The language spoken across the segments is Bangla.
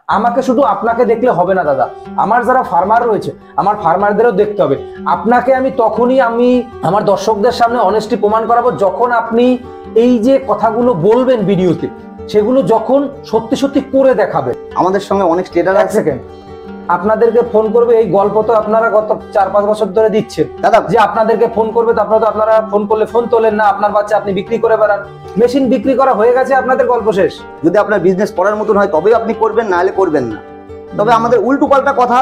আমাকে শুধু আপনাকে দেখলে হবে না দাদা, আমার যারা ফার্মার রয়েছে আমার ফার্মারদেরও দেখতে হবে। আপনাকে আমি তখনই আমার দর্শকদের সামনে অনেস্টি প্রমাণ করাবো যখন আপনি এই যে কথাগুলো বলবেন ভিডিওতে সেগুলো যখন সত্যি সত্যি করে দেখাবেন। আমাদের সঙ্গে অনেক স্টেটাস আছে। আপনাদেরকে ফোন করবে, এই গল্প তো আপনারা গত 4-5 বছর ধরে দিচ্ছেন দাদা, যে আপনাদেরকে ফোন করবে, আপনারা ফোন করলে ফোন তোলেন না, আপনার বাচ্চা আপনি বিক্রি করে বেড়ান, মেশিন বিক্রি করা হয়ে গেছে, আপনাদের গল্প শেষ। যদি আপনার বিজনেস করার মতন হয় তবেই আপনি করবেন, না হলে করবেন না। তবে আমাদের উল্টো পাল্টা কথা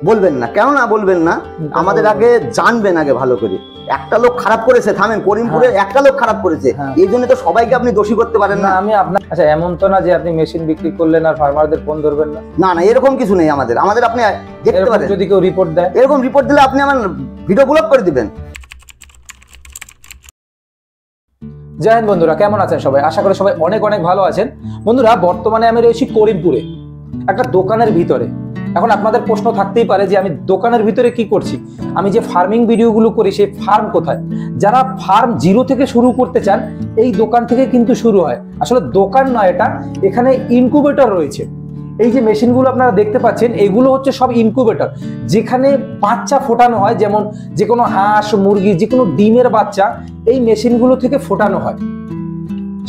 বলবেন না। কেন না বলবেন না? আমাদের আগে জানবেন আগে ভালো করে। একটা লোক খারাপ করেছে, থামেন, করিমপুরে একটা লোক খারাপ করেছে, এই জন্য তো সবাইকে আপনি দোষী করতে পারেন না। আমি আপনার আচ্ছা, এমন তো না যে আপনি মেশিন বিক্রি করলেন আর ফার্মারদের ফোন ধরবেন না। না না, এরকম কিছু নেই। আমাদের আপনি দেখতে পারেন, যদি কেউ রিপোর্ট দেয়, এরকম রিপোর্ট দিলে আপনি আমার ভিডিও ব্লক করে দিবেন। জয় হিন্দ বন্ধুরা, কেমন আছেন সবাই? আশা করি সবাই অনেক অনেক ভালো আছেন। বন্ধুরা, বর্তমানে আমি রয়েছি করিমপুরে একটা দোকানের ভিতরে। এখন আপনাদের প্রশ্ন থাকতেই পারে যে আমি দোকানের ভিতরে কি করছি, আমি যে ফার্মিং ভিডিওগুলো করি সেই ফার্ম কোথায়? যারা ফার্ম জিরো থেকে শুরু করতে চান এই দোকান থেকে কিন্তু শুরু হয়। আসলে দোকান নয় এটা, এখানে ইনকিউবেটর রয়েছে। এই যে মেশিনগুলো আপনারা দেখতে পাচ্ছেন এগুলো হচ্ছে সব ইনকিউবেটর, যেখানে বাচ্চা ফোটানো হয়। যেমন যে কোনো হাঁস, মুরগি, যে কোনো ডিমের বাচ্চা এই মেশিনগুলো থেকে ফোটানো হয়।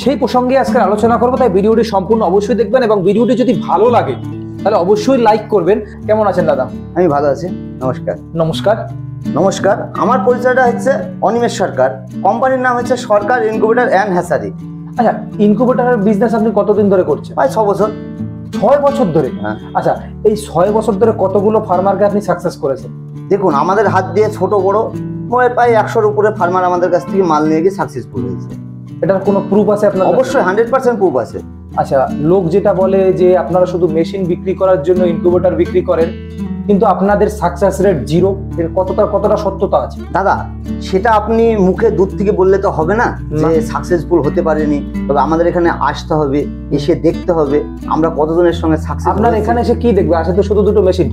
সেই প্রসঙ্গে আজকে আলোচনা করবো, তাই ভিডিওটি সম্পূর্ণ অবশ্যই দেখবেন এবং ভিডিওটি যদি ভালো লাগে তাহলে অবশ্যই লাইক করবেন। কেমন আছেন দাদা? আমি ভালো আছি। নমস্কার। নমস্কার। নমস্কার। আমার পরিচয়টা হচ্ছে অনিমেষ সরকার, কোম্পানির নাম হচ্ছে সরকার ইনকিউবেটর অ্যান্ড হ্যাচারি। আচ্ছা, ইনকিউবেটরের বিজনেস আপনি কতদিন ধরে করছেন? প্রায় 6 বছর। 6 বছর ধরে? আচ্ছা, এই 6 বছর ধরে কতগুলো ফার্মারকে আপনি সাকসেস করেছেন? দেখুন, আমাদের হাত দিয়ে ছোট বড় প্রায় 100-র উপরে ফার্মার আমাদের কাছ থেকে মাল নিয়ে গিয়ে সাকসেসফুল হয়েছে। এটার কোনো প্রুফ আছে আপনার? অবশ্যই 100% প্রুফ আছে। আচ্ছা, লোক যেটা বলে যে আপনারা শুধু মেশিন বিক্রি করার জন্য ইনকিউবেটর বিক্রি করেন, কিন্তু আপনাদের সাকসেস রেট 0, এর কতটা সত্যতা আছে? দাদা, সেটা আপনি মুখে দূর থেকে বললে তো হবে না যে সাকসেসফুল হতে পারেনি। তবে আমাদের এখানে আসতে হবে, এসে দেখতে হবে আমরা কতজনের সঙ্গে সাকসেস। আপনার এখানে এসে কি দেখবে? আসে তো শুধু দুটো মেশিন।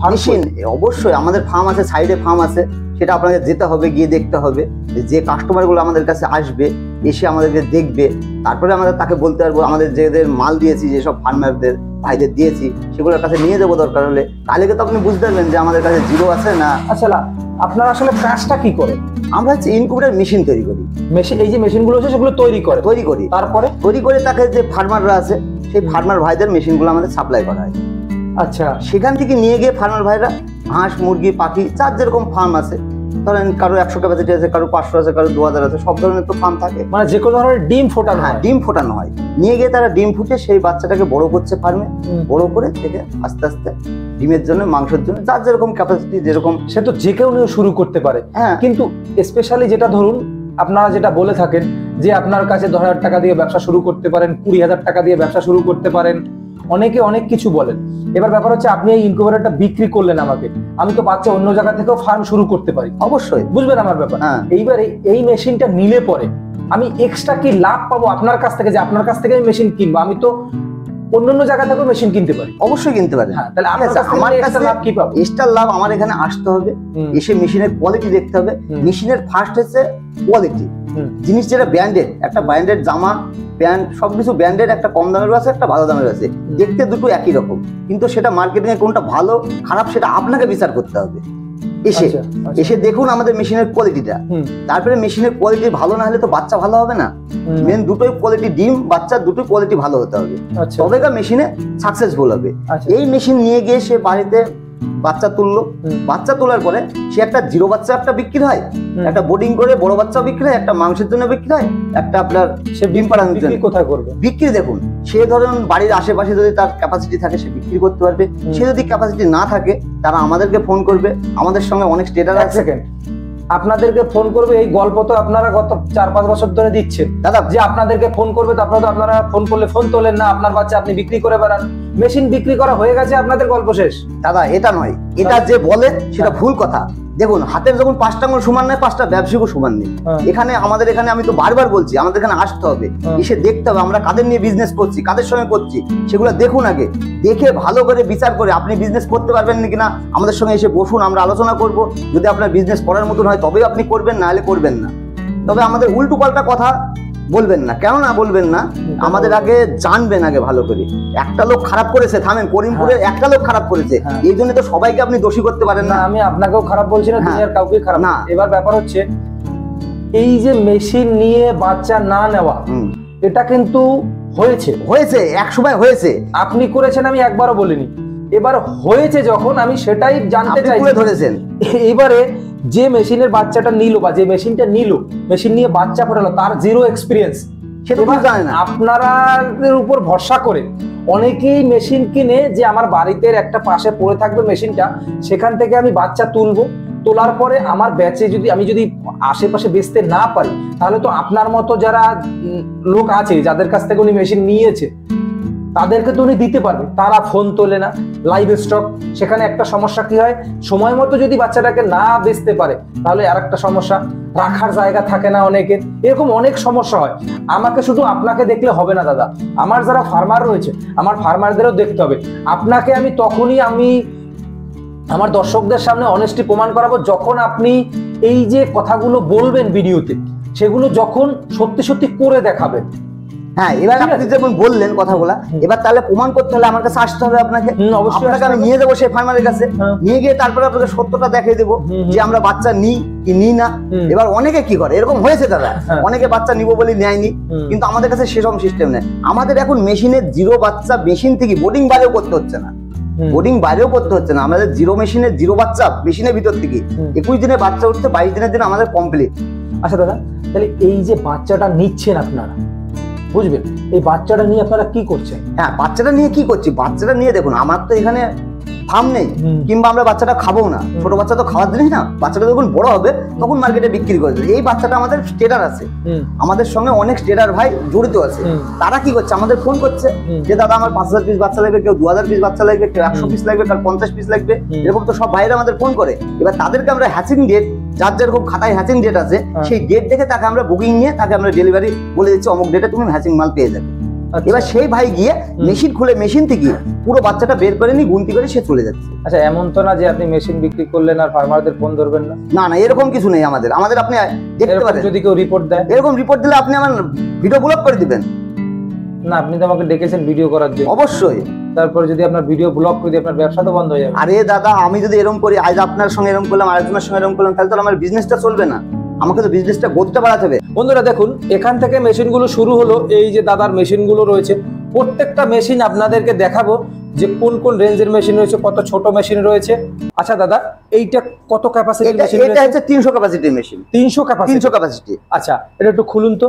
অবশ্যই আমাদের ফার্ম আছে, সাইডে ফার্ম আছে, সেটা আপনাকে যেতে হবে, গিয়ে দেখতে হবে। যে কাস্টমারগুলো আমাদের কাছে আসবে, এসে আমাদেরকে দেখবে, তারপরে আমাদের তাকে বলতে পারবো আমাদের যেদের মাল দিয়েছি, যেসব ফার্মারদের ভাইদের দিয়েছি সেগুলোর কাছে নিয়ে যাবো দরকার হলে। তাহলে তো আপনি বুঝতে পারবেন যে আমাদের কাছে জিরো আছে না। আচ্ছা, আপনারা আসলে কাজটা কি করে? আমরা হচ্ছে ইনকিউবেটর মেশিন তৈরি করি। মেশিন, এই যে মেশিনগুলো আছে সেগুলো তৈরি করি, তারপরে তৈরি করে তাকে যে ফার্মাররা আছে সেই ফার্মার ভাইদের মেশিনগুলো আমাদের সাপ্লাই করা হয়। আচ্ছা, সেখান থেকে নিয়ে গিয়ে ফার্মার ভাইরা হাঁস, মুরগি, পাখি, যার যেরকম ফার্ম আছে, ধরেন কারো 100 ক্যাপাসিটি আছে, কারো 500 আছে, কারো 2000 আছে, সব ধরনের তো ফার্ম থাকে। মানে যে কোনো ধরনের ডিম ফোটানো? হ্যাঁ, ডিম ফোটানো হয়। নিয়ে গিয়ে তারা ডিম ফুটে সেই বাচ্চাটাকে বড় করছে ফার্মে, বড় করে থেকে আস্তে আস্তে ডিমের জন্য, মাংসের জন্য, যার যেরকম ক্যাপাসিটি, যেরকম সে তো যে কেউ নিয়ে শুরু করতে পারে। হ্যাঁ, কিন্তু স্পেশালি যেটা ধরুন আপনারা যেটা বলে থাকেন যে আপনার কাছে 10,000 টাকা দিয়ে ব্যবসা শুরু করতে পারেন, 20,000 টাকা দিয়ে ব্যবসা শুরু করতে পারেন, অনেকে অনেক কিছু বলেন। এবার ব্যাপার হচ্ছে আপনি এই ইনকিউবেটরটা বিক্রি করলেন আমাকে, আমি তো বাচ্চা অন্য জায়গা থেকেও ফার্ম শুরু করতে পারি। অবশ্যই বুঝবেন আমার ব্যাপার। এইবার এই মেশিনটা নিলে পরে আমি এক্সট্রা কি লাভ পাবো আপনার কাছ থেকে? যে আপনার কাছ থেকে আমি মেশিন কিনবো, আমি তো অন্য জায়গা থেকেও মেশিন কিনতে পারি। অবশ্যই কিনতে পারি। হ্যাঁ, তাহলে আমার কাছে লাভ কি পাবো? এক্সট্রা লাভ আমার এখানে আসতে হবে, এসে মেশিনের কোয়ালিটি দেখতে হবে। মেশিনের ফার্স্ট হচ্ছে কোয়ালিটি। জিনিস যেটা ব্র্যান্ডেড, একটা ব্র্যান্ডেড জামা, প্যান্ট, সবকিছু ব্র্যান্ডেড, একটা কম দামের আছে, একটা ভালো দামের আছে, দেখতে দুটো একই রকম, কিন্তু সেটা মার্কেটিং এ কোনটা ভালো খারাপ সেটা আপনাকে বিচার করতে হবে। এসে দেখুন আমাদের মেশিনের কোয়ালিটিটা, তারপরে মেশিনের কোয়ালিটি ভালো না হলে তো বাচ্চা ভালো হবে না। মেন দুটোই কোয়ালিটি, ডিম বাচ্চা দুটোই কোয়ালিটি ভালো হতে হবে, তবেই মেশিনে সাকসেসফুল হবে। এই মেশিন নিয়ে গিয়ে সে বাড়িতে বাচ্চা তুললো, বাচ্চা তোলার পরে সে একটা জিরো বাচ্চা একটা বিক্রি হয়, একটা বোর্ডিং করে বড় বাচ্চা বিক্রি হয়, একটা মাংসের জন্য বিক্রি হয়, একটা আপনার সে ডিম পাড়ানোর জন্য। কোথায় করবে বিক্রি? দেখুন, সে ধরুন বাড়ির আশেপাশে যদি তার ক্যাপাসিটি থাকে সে বিক্রি করতে পারবে। সে যদি ক্যাপাসিটি না থাকে তারা আমাদেরকে ফোন করবে, আমাদের সঙ্গে অনেক স্টেটাস আছে। আপনাদেরকে ফোন করবে, এই গল্প তো আপনারা গত 4-5 বছর ধরে দিচ্ছেন দাদা, যে আপনাদেরকে ফোন করবে, আপনারা ফোন করলে ফোন তোলেন না, আপনার বাচ্চা আপনি বিক্রি করে বেড়ান, মেশিন বিক্রি করা হয়ে গেছে, আপনাদের গল্প শেষ। দাদা, এটা নয়, এটা যে বলে সেটা ভুল কথা। দেখুন, হাতের যখন 5টা আঙুল সমান নয়, 5টা ব্যবসায়িকও সমান নেই। আমাদের এখানে আমি তো বারবার বলছি, আমাদের এখানে আসতে হবে, এসে দেখতে হবে আমরা কাদের নিয়ে বিজনেস করছি, কাদের সঙ্গে করছি, সেগুলো দেখুন আগে। দেখে ভালো করে বিচার করে আপনি বিজনেস করতে পারবেন কিনা আমাদের সঙ্গে এসে বসুন, আমরা আলোচনা করব। যদি আপনার বিজনেস করার মতন হয় তবেই আপনি করবেন, না হলে করবেন না। তবে আমাদের উল্টো পাল্টা কথা বলবেন না, কেন না বলবেন না? আমাদের আগে জানবেন আগে ভালো করে। একটা লোক খারাপ করেছে, থামেন, করিমপুরে একটা লোক খারাপ করেছে, এই জন্য তো সবাইকে আপনি দোষী করতে পারেন না। আমি আপনাকেও খারাপ বলছি না, দুনিয়ার কাউকে খারাপ না। এবার ব্যাপার হচ্ছে এই যে মেশিন নিয়ে বাচ্চা না নেওয়া, এটা কিন্তু হয়েছে এক সময় হয়েছে। আপনি করেছেন, আমি একবারও বলিনি। এবার হয়েছে যখন, আমি সেটাই জানতে চাই। ধরেছেন এবারে যে মেশিনের বাচ্চাটা নিল বা যে মেশিনটা নিল, মেশিন নিয়ে বাচ্চা ফোটালো, তার জিরো এক্সপিরিয়েন্স, সেটা জানে না। আপনাদের উপর ভরসা করে অনেকেই মেশিন কিনে যে আমার বাড়িতে একটা পাশে পড়ে থাকবে মেশিনটা, সেখান থেকে আমি বাচ্চা তুলবো, তোলার পরে আমার ব্যাচে আমি যদি আশেপাশে বেচতে না পারি, তাহলে তো আপনার মতো যারা লোক আছে যাদের কাছ থেকে উনি মেশিন নিয়েছে তাদেরকে তো উনি দিতে পারবে, তারা ফোন তোলে না, লাইভ স্টক। সেখানে একটা সমস্যা কি হয়, সময় মতো যদি বাচ্চাটাকে না বেচতে পারে তাহলে আর একটা সমস্যা, রাখার জায়গা থাকে না অনেকের, এরকম অনেক সমস্যা হয়। আমাকে শুধু আপনাকে দেখলে হবে না দাদা, আমার যারা ফার্মার রয়েছে আমার ফার্মারদেরও দেখতে হবে। আপনাকে আমি তখনই আমার দর্শকদের সামনে অনেস্টি প্রমাণ করাবো যখন আপনি এই যে কথাগুলো বলবেন ভিডিওতে, সেগুলো যখন সত্যি সত্যি করে দেখাবেন। হ্যাঁ, এবার আপনি যেমন বললেন কথাগুলা, এবার তাহলে প্রমাণ করতে হলে আমার কাছে আসতে হবে আপনাকে। অবশ্যই আমি নিয়ে যাবো সেই ফার্মারের কাছে, নিয়ে গিয়ে তারপরে আপনাকে সত্যটা দেখিয়ে দেবো যে আমরা বাচ্চা নিই কি নিই না। এবার অনেকে কি করে, এরকম হয়েছে দাদা, অনেকে বাচ্চা নিবো বলে নেয়নি, কিন্তু আমাদের কাছে সেরকম সিস্টেম নেই। আমাদের এখন মেশিনের জিরো বাচ্চা, মেশিন থেকে বোর্ডিং বাইরেও করতে হচ্ছে না, আমাদের জিরো মেশিনের জিরো বাচ্চা মেশিনের ভিতর থেকে 21 দিনে বাচ্চা উঠতে 22 দিনের দিন আমাদের কমপ্লিট। আচ্ছা দাদা, তাহলে এই যে বাচ্চাটা নিচ্ছেন আপনারা, বুঝবেন এই বাচ্চাটা নিয়ে আপনারা কি করছেন? হ্যাঁ, বাচ্চাটা নিয়ে কি করছি, বাচ্চাটা নিয়ে দেখুন, আমার তো এখানে ফার্ম নেই, কিংবা আমরা বাচ্চাটা খাবো না, ছোট বাচ্চা তো খাওয়ার জিনিস না। বাচ্চাটা যখন বড় হবে তখন মার্কেটে বিক্রি করে দেবে। এই বাচ্চাটা আমাদের স্টেটার আছে, আমাদের সঙ্গে অনেক স্টেটার ভাই জড়িত আছে। তারা কি করছে, আমাদের ফোন করছে যে দাদা আমার 5000 পিস বাচ্চা লাগবে, কেউ 2000 পিস বাচ্চা লাগবে, কেউ 100 পিস লাগবে, কার 50 পিস লাগবে, এরকম তো সব ভাইরা আমাদের ফোন করে। এবার তাদেরকে আমরা হ্যাচিং ডেট, যার যেরকম খাতায় হ্যাচিং ডেট আছে, সেই ডেট দেখে তাকে আমরা বুকিং নিয়ে তাকে আমরা ডেলিভারি বলে দিচ্ছি, অমুক ডেটে তুমি হ্যাচিং মাল পেয়ে যাবে। এবার সেই ভাই গিয়ে মেশিন খুলে মেশিন থেকে পুরো বাচ্চাটা বের করে নিয়ে গুনতি করে সে চলে যাচ্ছে। আচ্ছা, এমন তো না যে আপনি মেশিন বিক্রি করলেন আর ফার্মারদের ফোন ধরবেন না? না না, এরকম কিছু নেই আমাদের। আপনি দেখতে পারেন, যদি কেউ রিপোর্ট দেয়, এরকম রিপোর্ট দিলে আপনি আমার ভিডিও ব্লক করে দিবেন। না, আপনি তো আমাকে ডেকেছেন ভিডিও করার জন্য। অবশ্যই। তারপর যদি আপনার ভিডিও ব্লক করে দিই, আপনার ব্যবসা তো বন্ধ হয়ে যাবে। আরে দাদা, আমি যদি এরকম করি, আজ আপনার সঙ্গে এরকম করলাম, আরেকজনের সঙ্গে এরকম করলাম, তাহলে তো আমার বিজনেসটা চলবে না। আমাকে তো বিজনেসটা গতিটা বাড়াতে হবে। বন্ধুরা দেখুন, এখান থেকে মেশিনগুলো শুরু হলো। এই যে দাদার মেশিনগুলো রয়েছে, প্রত্যেকটা মেশিন আপনাদেরকে দেখাবো যে কোন কোন রেঞ্জের মেশিন রয়েছে, কত ছোট মেশিন রয়েছে। আচ্ছা দাদা, এইটা কত ক্যাপাসিটির মেশিন? এটা হচ্ছে 300 ক্যাপাসিটির মেশিন। 300 ক্যাপাসিটি। আচ্ছা, এটা একটু খুলুন তো।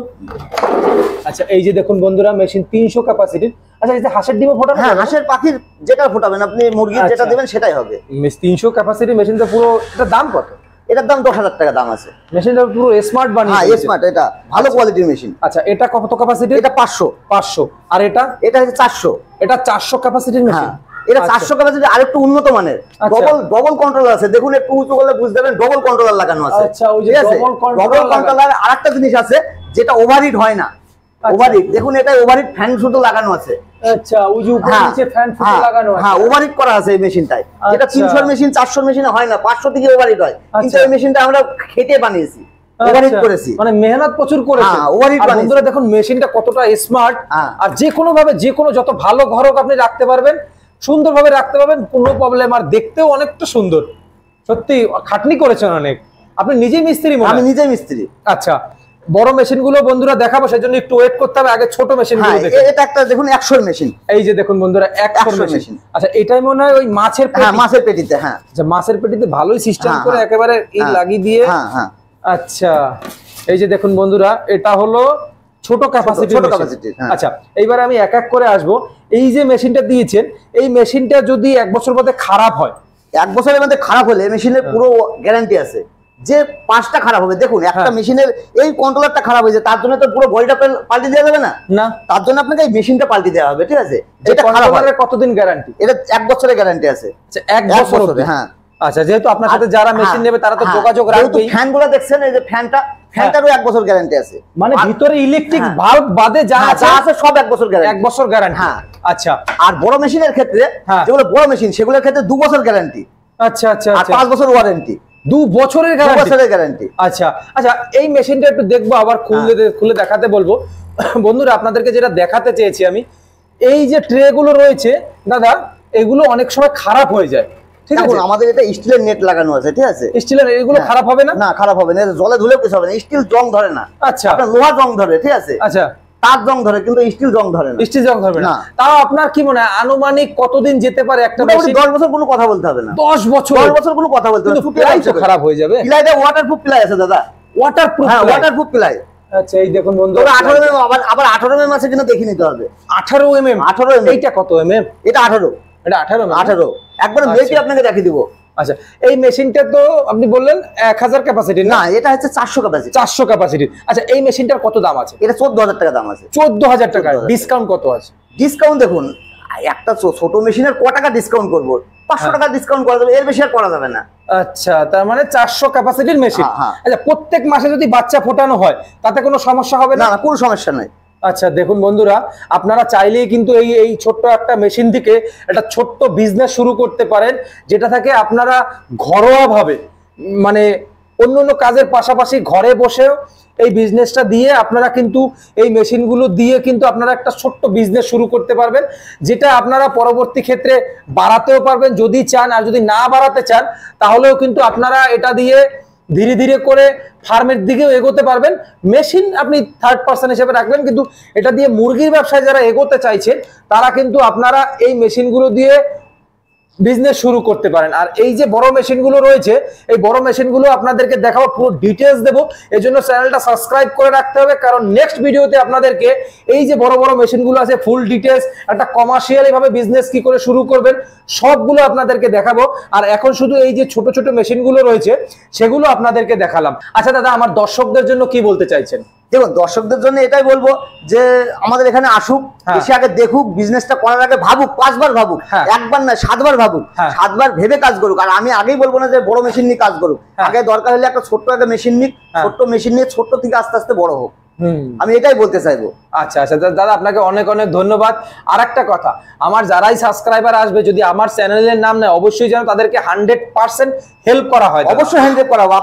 আচ্ছা, এই যে দেখুন বন্ধুরা, মেশিন 300 ক্যাপাসিটির। আচ্ছা, এই যে হাঁসের ডিমও ফোটাবেন? হ্যাঁ, হাঁসের পাখির যেটা ফোটাবেন আপনি, মুরগির যেটা দেবেন সেটাই হবে। 300 ক্যাপাসিটির মেশিনটা পুরো, এটা দাম কত? এটার দাম 10,000 টাকা দাম আছে। মেশিনটা পুরো স্মার্ট বানিয়ে। হ্যাঁ, স্মার্ট, এটা ভালো কোয়ালিটির মেশিন। আচ্ছা, এটা কত ক্যাপাসিটি? এটা 500। আর এটা হচ্ছে 400। এটা 400 ক্যাপাসিটির মেশিন। এটা 400 ক্যাপাসিটি, আরেকটু উন্নত মানের। ডবল কন্ট্রোলার আছে, দেখুন একটু উঁচু করলে বুঝতে পারবেন, ডবল কন্ট্রোলার লাগানো আছে। আচ্ছা, ওই যে ডবল কন্ট্রোলার। আরেকটা জিনিস আছে যেটা ওভারহিট হয় না। ওভারহিট, দেখুন এটা ওভারহিট ফ্যান শুধু লাগানো আছে। আচ্ছা, ওই যে উপরে নিচে ফ্যান ফুটো লাগানো আছে। হ্যাঁ, ওভারহিট করা আছে এই মেশিনটায়। যেটা 300 মেশিন 400 মেশিনে হয় না, 500 থেকে ওভারহিট হয়। কিন্তু এই মেশিনটা আমরা খেটে বানিয়েছি, ওভারহিট করেছি, মানে মেহনত প্রচুর করেছি। আর বন্ধুরা দেখুন মেশিনটা কতটা স্মার্ট। আর যে কোনো ভাবে, যে কোনো যত ভালো ঘর হোক আপনি রাখতে পারবেন, সুন্দরভাবে রাখতে পারবেন, কোনো প্রবলেম। আর দেখতেও অনেকটা সুন্দর। সত্যি খাটনি করেছেন অনেক। আপনি নিজেই মিস্ত্রি? আমি নিজেই মিস্ত্রি। আচ্ছা, বড় মেশিন গুলো বন্ধুরা দেখাবো, সেজন্য একটু ওয়েট করতে হবে। আগে ছোট মেশিন গুলো দেখুন। এটা একটা দেখুন 100 মেশিন। এই যে দেখুন বন্ধুরা, 100 মেশিন। আচ্ছা, এটাই মনে হয় ওই মাছের পেটি? হ্যাঁ, মাছের পেটিতে। হ্যাঁ, আচ্ছা, মাছের পেটিতে ভালোই সিস্টেম করে একেবারে এই লাগিয়ে দিয়ে। হ্যাঁ। আচ্ছা, এই যে দেখুন বন্ধুরা, এটা হলো ছোট ক্যাপাসিটি। আচ্ছা, এইবার আমি এক এক করে আসবো। এই যে মেশিনটা দিয়েছেন, এই মেশিনটা যদি 1 বছর মধ্যে খারাপ হয়, 1 বছরের মধ্যে খারাপ হলে মেশিনের পুরো গ্যারান্টি আছে যে 5টা খারাপ হবে। দেখুন, একটা মেশিনের এই কন্ট্রোলারটা খারাপ হয়েছে, তার জন্য তো পুরো বডিটা পাল্টে দেওয়া যাবে না। তার জন্য আপনাকে এই মেশিনটা পাল্টে দেওয়া হবে, ঠিক আছে? যেটা খারাপ হয়। কতদিন গ্যারান্টি? এটা 1 বছরের গ্যারান্টি আছে। আচ্ছা, 1 বছর। হ্যাঁ। আচ্ছা, যেহেতু আপনার সাথে যারা মেশিন নেবে তারা তো যোগাযোগ রাখবে। ফ্যানগুলো দেখছেন, এই যে ফ্যানটারও 1 বছর গ্যারান্টি আছে। মানে ভিতরে ইলেকট্রিক ভালভ বাদে যা আছে সব 1 বছর গ্যারান্টি। 1 বছর গ্যারান্টি। হ্যাঁ। আচ্ছা, আর বড় মেশিনের ক্ষেত্রে, যেগুলো বড় মেশিন, সেগুলোর ক্ষেত্রে 2 বছর গ্যারান্টি। আচ্ছা আচ্ছা, আর 5 বছর ওয়ারেন্টি। 2 বছরের 2 গ্যারান্টি? বছরের গ্যারান্টি। আচ্ছা আচ্ছা, এই মেশিনটা একটু দেখবো, আবার খুলে দেখাতে বলবো। বন্ধুরা আপনাদেরকে যেটা দেখাতে চেয়েছি আমি, এই যে ট্রে গুলো রয়েছে দাদা, এগুলো অনেক সময় খারাপ হয়ে যায়, ঠিক আছে? আমাদের এটা স্টিলের নেট লাগানো আছে, ঠিক আছে? স্টিলের, এগুলো খারাপ হবে না? না, খারাপ হবে না, জলে ধুলেও কিছু হবে না, স্টিল জং ধরে না। আচ্ছা, আপনার লোহা জং ধরে, ঠিক আছে? আচ্ছা, তার জং ধরে, কিন্তু স্টিল জং ধরে না। স্টিল জং ধরবে না। তাও আপনার কি মনে হয় আনুমানিক কতদিন যেতে পারে একটা মেশিন? 10 বছর কোনো কথা বলতে হবে না। 10 বছর? 10 বছর কোনো কথা বলতে হবে না, প্লাই তো খারাপ হয়ে যাবে। প্লাইটা ওয়াটারপ্রুফ প্লাই আছে দাদা, ওয়াটারপ্রুফ? হ্যাঁ, ওয়াটারপ্রুফ প্লাই। আচ্ছা, এই দেখুন বন্ধু, 18 mm, আবার 18 mm আছে কিনা দেখে নিতে হবে। 18 mm? 18 mm। এইটা কত mm? এটা 18। এটা 18 mm? 18 একবার মেপে আপনাকে দেখিয়ে দিব। আচ্ছা, এই মেশিনটা তো আপনি বললেন 1000 ক্যাপাসিটি? না, এটা হচ্ছে 400 ক্যাপাসিটি। 400 ক্যাপাসিটি। আচ্ছা, এই মেশিনটার কত দাম আছে? এটা 14000 টাকা দাম আছে। 14000 টাকা। ডিসকাউন্ট কত আছে? ডিসকাউন্ট দেখুন, একটা ছোট মেশিনের ক টাকা ডিসকাউন্ট করব? 500 টাকা ডিসকাউন্ট করা যাবে, এর বেশি আর করা যাবে না। আচ্ছা, তার মানে 400 ক্যাপাসিটির মেশিন। আচ্ছা, প্রত্যেক মাসে যদি বাচ্চা ফোটানো হয় তাতে কোনো সমস্যা হবে না? না, কোনো সমস্যা নাই। আচ্ছা, দেখুন বন্ধুরা, আপনারা চাইলেই কিন্তু এই ছোট্ট একটা মেশিন থেকে একটা ছোট্ট বিজনেস শুরু করতে পারেন, যেটা থেকে আপনারা ঘরোয়াভাবে, মানে অন্য কাজের পাশাপাশি ঘরে বসেও এই বিজনেসটা দিয়ে আপনারা কিন্তু এই মেশিনগুলো দিয়ে কিন্তু আপনারা একটা ছোট্ট বিজনেস শুরু করতে পারবেন, যেটা আপনারা পরবর্তী ক্ষেত্রে বাড়াতেও পারবেন যদি চান। আর যদি না বাড়াতে চান তাহলেও কিন্তু আপনারা এটা দিয়ে ধীরে ধীরে করে ফার্মের দিকেও এগোতে পারবেন। মেশিন আপনি থার্ড পার্সন হিসেবে রাখবেন, কিন্তু এটা দিয়ে মুরগির ব্যবসায় যারা এগোতে চাইছেন তারা কিন্তু আপনারা এই মেশিনগুলো দিয়ে বিজনেস শুরু করতে পারেন। আর এই যে বড় মেশিনগুলো রয়েছে, এই বড় মেশিনগুলো আপনাদেরকে দেখাবো, পুরো ডিটেলস দেবো। এই জন্য চ্যানেলটা সাবস্ক্রাইব করে রাখতে হবে, কারণ নেক্সট ভিডিওতে আপনাদেরকে এই যে বড় বড় মেশিনগুলো আছে ফুল ডিটেলস, একটা কমার্শিয়ালি ভাবে বিজনেস কি করে শুরু করবেন সবগুলো আপনাদেরকে দেখাবো। আর এখন শুধু এই যে ছোট ছোট মেশিনগুলো রয়েছে সেগুলো আপনাদেরকে দেখালাম। আচ্ছা দাদা, আমার দর্শকদের জন্য কি বলতে চাইছেন? দেখুন, দর্শকদের জন্য এটাই বলবো যে আমাদের এখানে আসুক, এসে আগে দেখুক, বিজনেসটা করার আগে ভাবুক, 5 বার ভাবুক, একবার না 7 বার ভাবুক, 7 বার ভেবে কাজ করুক। আর আমি আগেই বলবো না যে বড় মেশিন নিয়ে কাজ করুক, আগে দরকার হলে একটা ছোট্ট একটা মেশিন নিক, ছোট্ট মেশিন নিয়ে ছোট্ট থেকে আস্তে আস্তে বড় হোক, আমি এটাই বলতে চাইবো। আচ্ছা আচ্ছা দাদা, আপনাকে অনেক অনেক ধন্যবাদ। আর একটা কথা, আমার যারাই সাবস্ক্রাইবার আসবে যদি আমার চ্যানেলের নাম নেয়, অবশ্যই যেন তাদেরকে 100% হেল্প করা হয়। অবশ্যই হেল্প করা হবে।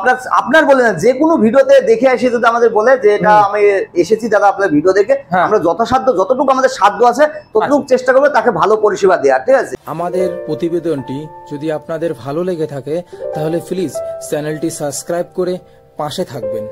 আপনার বলে না, যে কোনো ভিডিওতে দেখে আসি যদি আমাদের বলে যে এটা আমি এসেছি দাদা আপনার ভিডিও দেখে, আমরা যথাসাধ্য যতটুকু আমাদের সাধ্য আছে ততটুকু চেষ্টা করবো তাকে ভালো পরিষেবা দেওয়ার, ঠিক আছে? আমাদের প্রতিবেদনটি যদি আপনাদের ভালো লেগে থাকে তাহলে প্লিজ চ্যানেলটি সাবস্ক্রাইব করে পাশে থাকবেন।